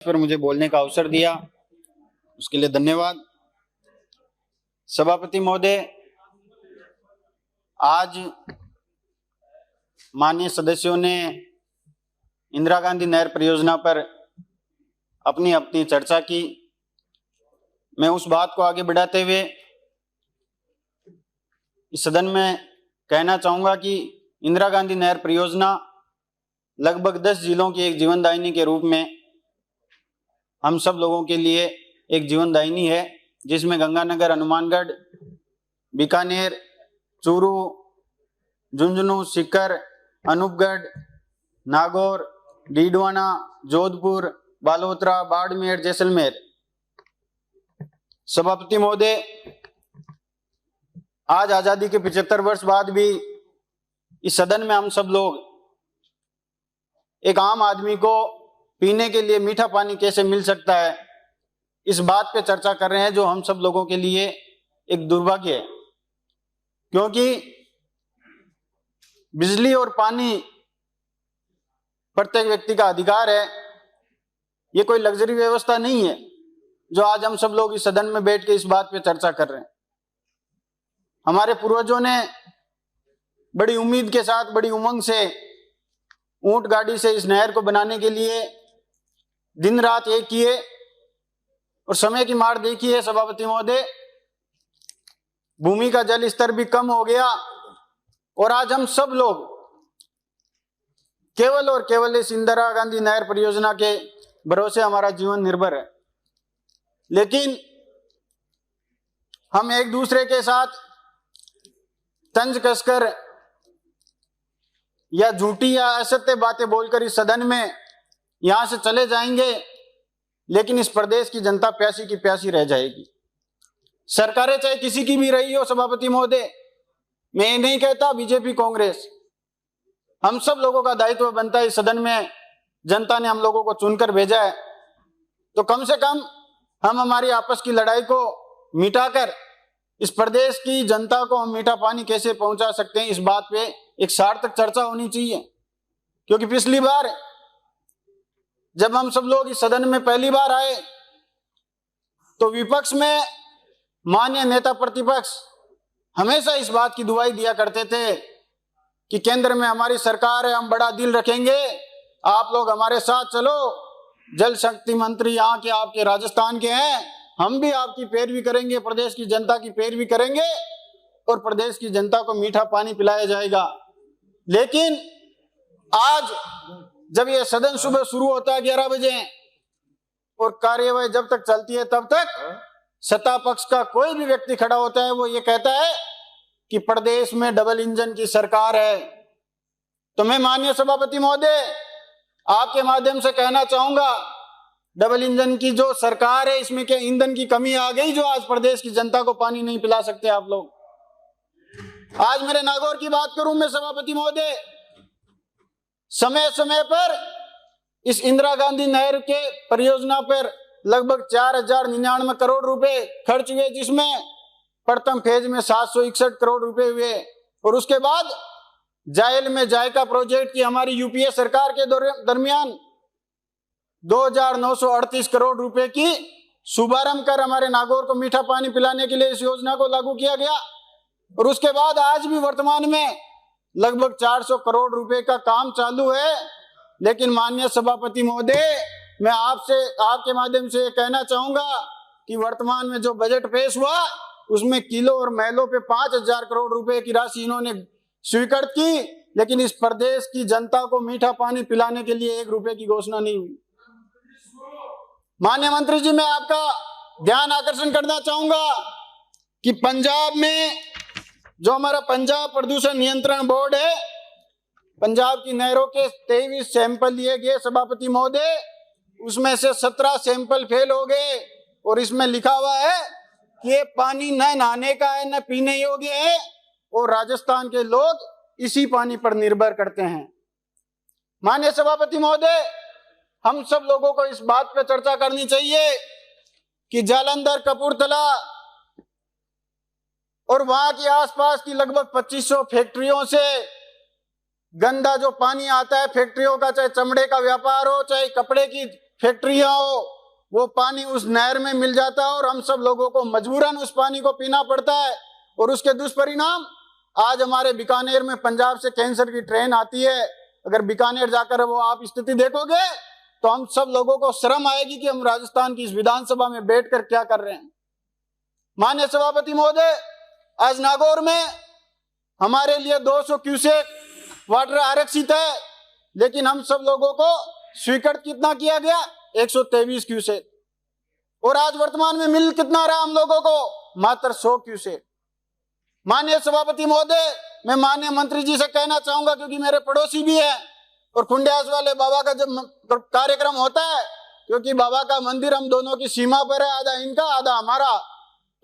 पर मुझे बोलने का अवसर दिया, उसके लिए धन्यवाद। सभापति महोदय, आज माननीय सदस्यों ने इंदिरा गांधी नहर परियोजना पर अपनी अपनी चर्चा की। मैं उस बात को आगे बढ़ाते हुए इस सदन में कहना चाहूँगा कि इंदिरा गांधी नहर परियोजना लगभग 10 जिलों की एक जीवनदायिनी के रूप में हम सब लोगों के लिए एक जीवनदायिनी है, जिसमें गंगानगर, हनुमानगढ़, बीकानेर, चूरू, झुंझुनू, सीकर, अनूपगढ़, नागौर, डीडवाना, जोधपुर, बालोतरा, बाड़मेर, जैसलमेर। सभापति महोदय, आज आजादी के 75 वर्ष बाद भी इस सदन में हम सब लोग एक आम आदमी को पीने के लिए मीठा पानी कैसे मिल सकता है, इस बात पे चर्चा कर रहे हैं, जो हम सब लोगों के लिए एक दुर्भाग्य है। क्योंकि बिजली और पानी प्रत्येक व्यक्ति का अधिकार है। ये कोई लग्जरी व्यवस्था नहीं है जो आज हम सब लोग इस सदन में बैठ के इस बात पे चर्चा कर रहे हैं। हमारे पूर्वजों ने बड़ी उम्मीद के साथ, बड़ी उमंग से ऊंट गाड़ी से इस नहर को बनाने के लिए दिन रात एक किए, और समय की मार देखिए सभापति महोदय, भूमि का जल स्तर भी कम हो गया और आज हम सब लोग केवल और केवल इस इंदिरा गांधी नहर परियोजना के भरोसे हमारा जीवन निर्भर है। लेकिन हम एक दूसरे के साथ तंज कसकर या झूठी या असत्य बातें बोलकर इस सदन में यहां से चले जाएंगे, लेकिन इस प्रदेश की जनता प्यासी की प्यासी रह जाएगी। सरकारें चाहे किसी की भी रही हो सभापति महोदय, मैं ये नहीं कहता बीजेपी कांग्रेस, हम सब लोगों का दायित्व बनता है, इस सदन में जनता ने हम लोगों को चुनकर भेजा है, तो कम से कम हम हमारी आपस की लड़ाई को मिटाकर इस प्रदेश की जनता को हम मीठा पानी कैसे पहुंचा सकते हैं, इस बात पे एक सार्थक चर्चा होनी चाहिए। क्योंकि पिछली बार जब हम सब लोग इस सदन में पहली बार आए तो विपक्ष में माननीय नेता प्रतिपक्ष हमेशा इस बात की दुहाई दिया करते थे कि केंद्र में हमारी सरकार है, हम बड़ा दिल रखेंगे, आप लोग हमारे साथ चलो, जल शक्ति मंत्री यहाँ के आपके राजस्थान के हैं, हम भी आपकी पैरवी करेंगे, प्रदेश की जनता की पैरवी करेंगे और प्रदेश की जनता को मीठा पानी पिलाया जाएगा। लेकिन आज जब ये सदन सुबह शुरू होता है 11 बजे और कार्यवाही जब तक चलती है तब तक सत्ता पक्ष का कोई भी व्यक्ति खड़ा होता है, वो ये कहता है कि प्रदेश में डबल इंजन की सरकार है। तो मैं माननीय सभापति महोदय आपके माध्यम से कहना चाहूंगा, डबल इंजन की जो सरकार है, इसमें क्या ईंधन की कमी आ गई जो आज प्रदेश की जनता को पानी नहीं पिला सकते आप लोग? आज मेरे नागौर की बात करूं मैं सभापति महोदय, समय समय पर इस इंदिरा गांधी नहर के परियोजना पर लगभग 4099 करोड़ रुपए खर्च हुए, जिसमें प्रथम फेज में 761 करोड़ रुपए हुए और उसके बाद जायल में जायका प्रोजेक्ट की हमारी यूपीए सरकार के दरमियान 2938 करोड़ रुपए की शुभारंभ कर हमारे नागौर को मीठा पानी पिलाने के लिए इस योजना को लागू किया गया। और उसके बाद आज भी वर्तमान में लगभग 400 करोड़ रुपए का काम चालू है। लेकिन माननीय सभापति महोदय, मैं आपसे आपके माध्यम से कहना चाहूंगा कि वर्तमान में जो बजट पेश हुआ उसमें किलो और महलों पे 5000 करोड़ रुपए की राशि इन्होंने स्वीकृत की, लेकिन इस प्रदेश की जनता को मीठा पानी पिलाने के लिए 1 रुपए की घोषणा नहीं हुई। माननीय मंत्री जी, मैं आपका ध्यान आकर्षण करना चाहूंगा कि पंजाब में जो हमारा पंजाब प्रदूषण नियंत्रण बोर्ड है, पंजाब की नहरों के 23 सैंपल लिए गए सभापति महोदय, उसमें से 17 सैंपल फेल हो गए और इसमें लिखा हुआ है कि ये पानी न नहाने का है, न पीने योग्य है और राजस्थान के लोग इसी पानी पर निर्भर करते हैं। माननीय सभापति महोदय, हम सब लोगों को इस बात पर चर्चा करनी चाहिए कि जालंधर, कपूरथला और वहां के आसपास की लगभग 2500 फैक्ट्रियों से गंदा जो पानी आता है फैक्ट्रियों का, चाहे चमड़े का व्यापार हो, चाहे कपड़े की फैक्ट्रियां हो, वो पानी उस नहर में मिल जाता है और हम सब लोगों को मजबूरन उस पानी को पीना पड़ता है। और उसके दुष्परिणाम आज हमारे बीकानेर में पंजाब से कैंसर की ट्रेन आती है। अगर बीकानेर जाकर वो आप स्थिति देखोगे तो हम सब लोगों को शर्म आएगी कि हम राजस्थान की इस विधानसभा में बैठकर क्या कर रहे हैं। माननीय सभापति महोदय, आज नागौर में हमारे लिए 200 क्यूसेक वाटर आरक्षित है, लेकिन हम सब लोगों को स्वीकृत कितना किया गया? 123 क्यूसेक। और आज वर्तमान में मिल कितना रहा हम लोगों को? मात्र 100 क्यूसेक। माननीय सभापति महोदय, मैं माननीय मंत्री जी से कहना चाहूंगा, क्योंकि मेरे पड़ोसी भी है और खुंडियास वाले बाबा का जब कार्यक्रम होता है, क्योंकि बाबा का मंदिर हम दोनों की सीमा पर है, आधा इनका आधा हमारा,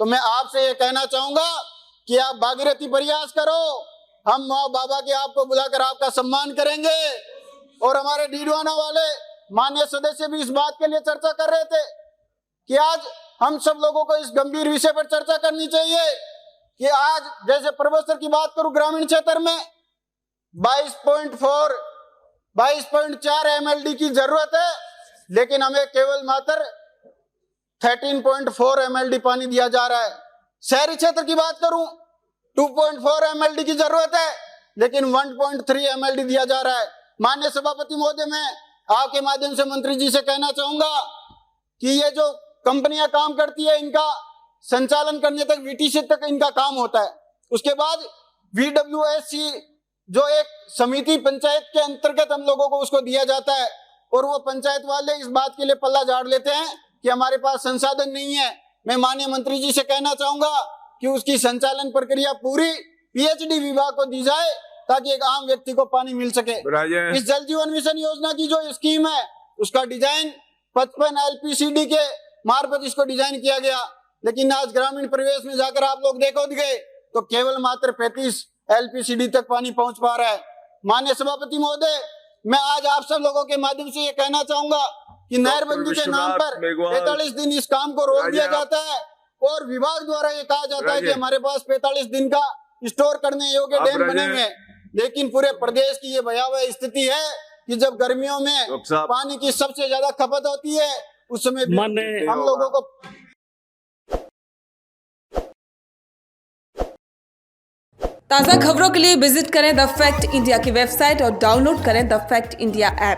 तो मैं आपसे ये कहना चाहूंगा कि आप भागीरथी प्रयास करो। हम बाबा के आपको बुलाकर आपका सम्मान करेंगे। और हमारे डीडवाना वाले माननीय सदस्य भी इस बात के लिए चर्चा कर रहे थे कि आज हम सब लोगों को इस गंभीर विषय पर चर्चा करनी चाहिए कि आज जैसे प्रोफेसर की बात करूं, ग्रामीण क्षेत्र में 22.4 MLD की जरूरत है, लेकिन हमें केवल मात्र 13.4 MLD पानी दिया जा रहा है। शहरी क्षेत्र की बात करूं 2.4 MLD की जरूरत है, लेकिन 1.3 MLD दिया जा रहा है। माननीय सभापति महोदय, मैं आपके माध्यम से मंत्री जी से कहना चाहूंगा कि ये जो कंपनियां काम करती है, इनका संचालन करने तक VTC तक इनका काम होता है। उसके बाद VWSC जो एक समिति पंचायत के अंतर्गत हम लोगों को उसको दिया जाता है, और वो पंचायत वाले इस बात के लिए पल्ला झाड़ लेते हैं कि हमारे पास संसाधन नहीं है। मैं माननीय मंत्री जी से कहना चाहूंगा कि उसकी संचालन प्रक्रिया पूरी PhD विभाग को दी जाए, ताकि एक आम व्यक्ति को पानी मिल सके। इस जल जीवन मिशन योजना की जो स्कीम है, उसका डिजाइन 55 LPCD के मार्फत इसको डिजाइन किया गया, लेकिन आज ग्रामीण परिवेश में जाकर आप लोग देखोगे तो केवल मात्र 35 LPCD तक पानी पहुंच पा रहा है। माननीय सभापति महोदय, मैं आज आप सब लोगों के माध्यम से ये कहना चाहूंगा कि नहरबंदी के नाम पर 45 दिन इस काम को रोक दिया जाता है, और विभाग द्वारा ये कहा जाता है कि हमारे पास 45 दिन का स्टोर करने योग्य डैम बने हुए हैं, लेकिन पूरे प्रदेश की ये भयावह स्थिति है कि जब गर्मियों में पानी की सबसे ज्यादा खपत होती है, उस समय हम लोगों को ताज़ा खबरों के लिए विजिट करें द फैक्ट इंडिया की वेबसाइट और डाउनलोड करें द फैक्ट इंडिया ऐप।